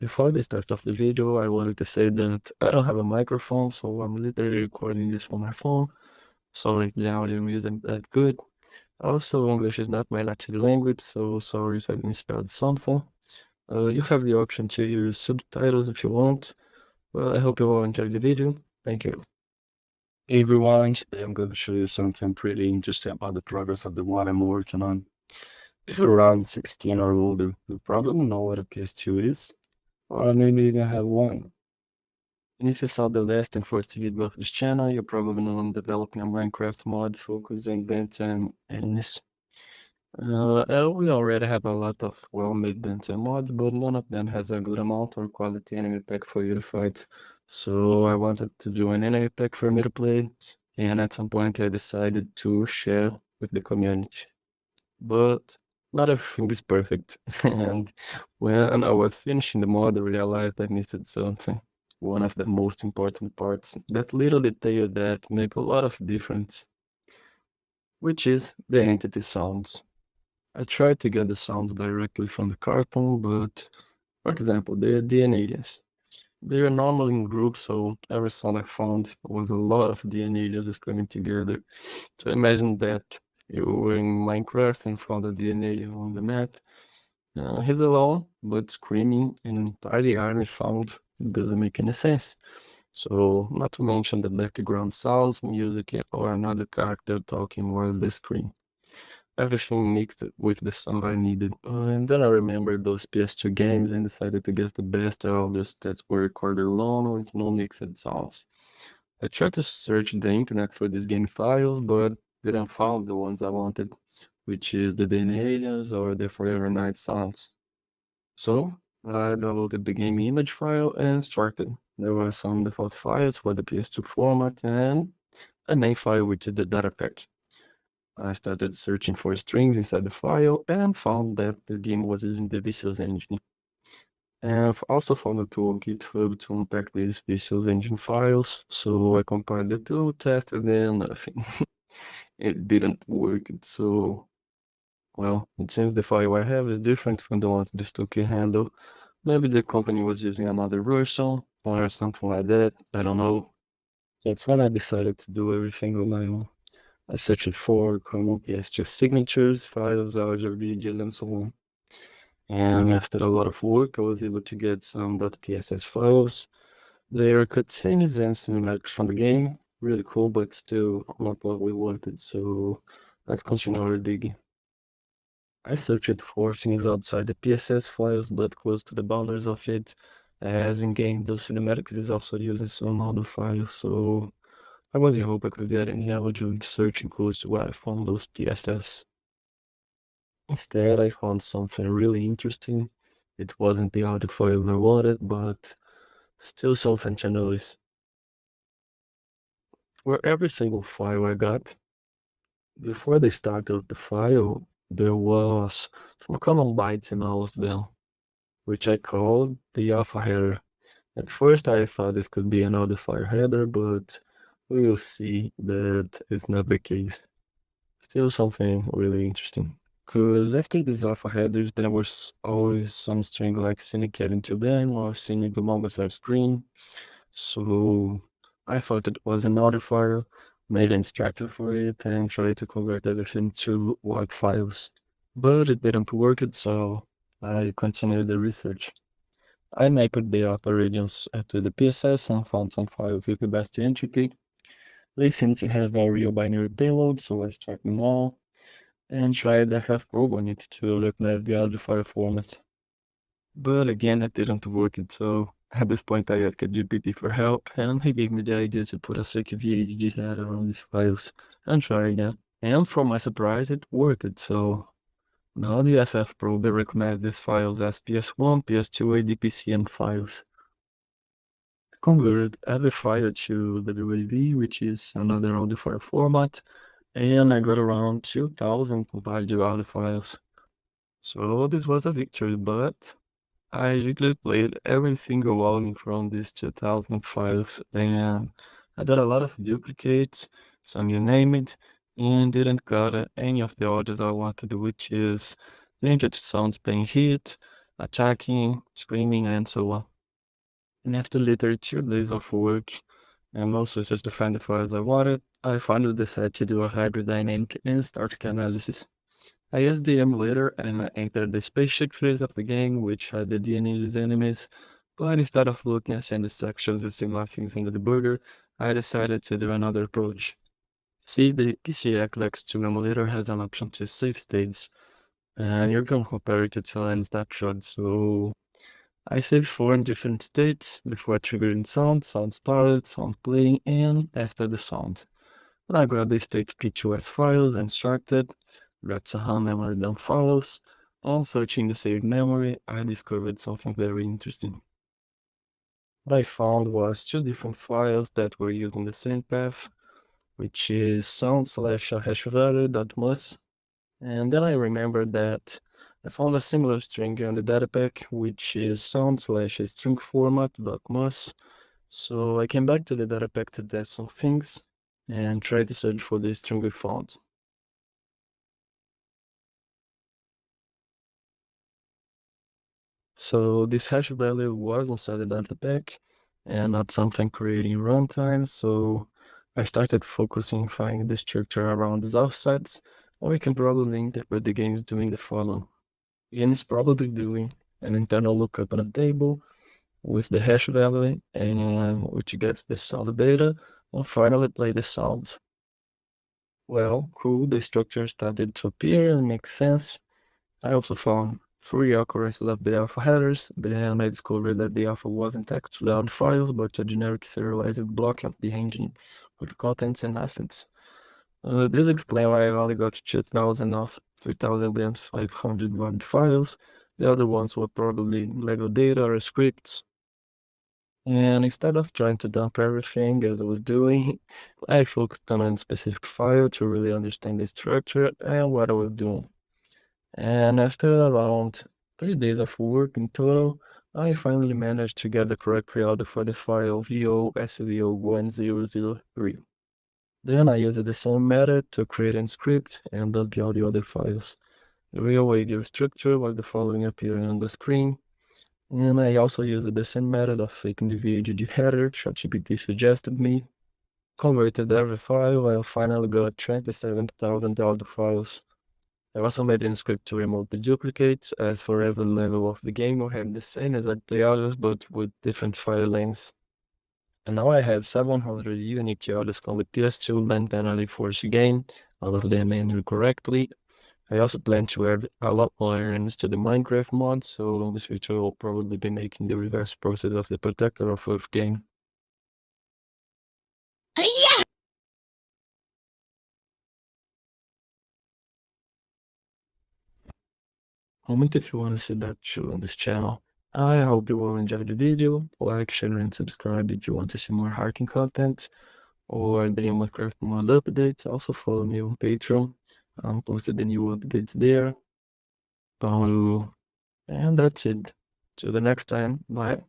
Before the start of the video, I wanted to say that I don't have a microphone, so I'm literally recording this from my phone. Sorry if the audio isn't that good. Also, English is not my native language, so sorry if I misspelled something. You have the option to use subtitles if you want. Well, I hope you all enjoyed the video. Thank you. Hey everyone, today I'm going to show you something pretty interesting about the progress of the one I'm working on. If you're around 16 or older, you probably know what a PS2 is, or maybe you even have one. And if you saw the last and first video of this channel, you probably know I'm developing a Minecraft mod focused on Ben 10 enemies. We already have a lot of well-made Ben 10 mods, but none of them has a good amount or quality enemy pack for you to fight. So I wanted to do an enemy pack for me to play, and at some point I decided to share with the community. But not everything is perfect, and when I was finishing the mod, I realized I missed something. One of the most important parts, that little detail that make a lot of difference, which is the entity sounds. I tried to get the sounds directly from the cartoon, but for example, the DNAs. They are normally in groups, so every sound I found was a lot of DNAs just coming together. So imagine that you were in Minecraft and found a DNA on the map. He's alone, but screaming an entire army sound doesn't make any sense. So, not to mention the background sounds, music, or another character talking while the screen. Everything mixed with the sound I needed. And then I remembered those PS2 games and decided to get the best audios that were recorded alone with no mixed sounds. I tried to search the internet for these game files, but didn't find the ones I wanted, which is the DNA aliens or the Forever Night sounds. So I downloaded the game image file and started. There were some default files for the PS2 format and a main file which is the data pack. I started searching for strings inside the file and found that the game was using the Visuals engine. And I've also found a tool on GitHub to unpack these Visuals engine files, so I compiled the two, tested, and nothing. It didn't work, so, well, it seems the file I have is different from the ones this tool can handle. Maybe the company was using another version, or something like that, I don't know. That's when I decided to do everything on my own. I searched for common PS2 signatures, files, audio, video, and so on. And after a lot of work, I was able to get some .pss files. They are cutscenes and cinematics from the game. Really cool, but still not what we wanted, so let's continue our digging. I searched for things outside the PSS files, but close to the boundaries of it, as in-game those cinematics is also using some audio files, so I wasn't hoping to get any audio searching close to where I found those PSS. Instead, I found something really interesting. It wasn't the audio file I wanted, but still something to notice. For every single file I got, before the start of the file, there was some common bytes in all of them, which I called the alpha header. At first I thought this could be an audio file header, but we will see that it's not the case. Still something really interesting. Because after these alpha headers, there was always some string like syndicate into them or syndicate moments on screen. So I thought it was an audio file, made an extractor for it, and tried to convert everything to WAV files. But it didn't work, so I continued the research. I mapped the upper regions to the PSS and found some files with the best entity. They seem to have a real binary payload, so I started them all and tried the FF probe on it to recognize the audio file format. But again, it didn't work, so at this point I asked GPT for help, and he gave me the idea to put a CQVHD header on these files and try again. And for my surprise, it worked, so now the FF probe recognizes these files as PS1, PS2, ADPCM files. I converted every file to the WAV, which is another audio file format, and I got around 2,000 compiled audio files. So this was a victory, but I literally played every single volume from these 2,000 files, and I got a lot of duplicates, some you name it, and didn't got any of the audios I wanted, which is the entity sounds being hit, attacking, screaming, and so on. And after literally 2 days of work, and mostly just to find the files I wanted, I finally decided to do a hybrid dynamic and static analysis. I used the emulator and I entered the spaceship phase of the game, which had the DNA of the enemies, but instead of looking at the sections and similar things in the debugger, I decided to do another approach. See, the PCX2 emulator has an option to save states, and you can compare it to an snapshot, so I saved 4 different states before triggering sound started, sound playing, and after the sound. Then I grabbed the state P2S files and extracted, got some memory dump files. On searching the saved memory, I discovered something very interesting. What I found was 2 different files that were using the same path, which is sound/hashvalue.mus. And then I remembered that I found a similar string on the data pack, which is sound/string format.mus. So I came back to the data pack to test some things and tried to search for the string we found. So this hash value was inside the data pack and not something created in runtime, so I started focusing on finding the structure around these offsets, or we can probably interpret the game is doing the following. The game is probably doing an internal lookup on a table with the hash value and which gets the sound data, and finally play the sounds. Well, cool, the structure started to appear and make sense. I also found 3 occurrences of the alpha headers, but then I discovered that the alpha wasn't actually out files, but a generic serialized block of the engine with contents and assets. This explains why I only got 2,000 of 3,500 word files. The other ones were probably Lego data or scripts. And instead of trying to dump everything as I was doing, I focused on a specific file to really understand the structure and what I was doing. And after around 3 days of work in total, I finally managed to get the correct pre-order for the file VO SVO1003. Then I used the same method to create a script and dump all the other files. The real audio structure was the following appearing on the screen, and I also used the same method of faking the VHD header ChatGPT suggested me, converted every file, I finally got 27,000 audio files. I also made a script to remove the duplicates, as for every level of the game will have the same exact layouts but with different file lengths. And now I have 700 unique audios on the PS2 Ben penalty force again, all of them entered correctly. I also plan to add a lot more errands to the Minecraft mod, so in the future I'll probably be making the reverse process of the Protector of Earth game. Comment if you want to see that show on this channel. I hope you will enjoy the video. Like, share, and subscribe if you want to see more hacking content or the new Minecraft mod updates. Also follow me on Patreon. I'm posting the new updates there. And that's it. Till the next time. Bye.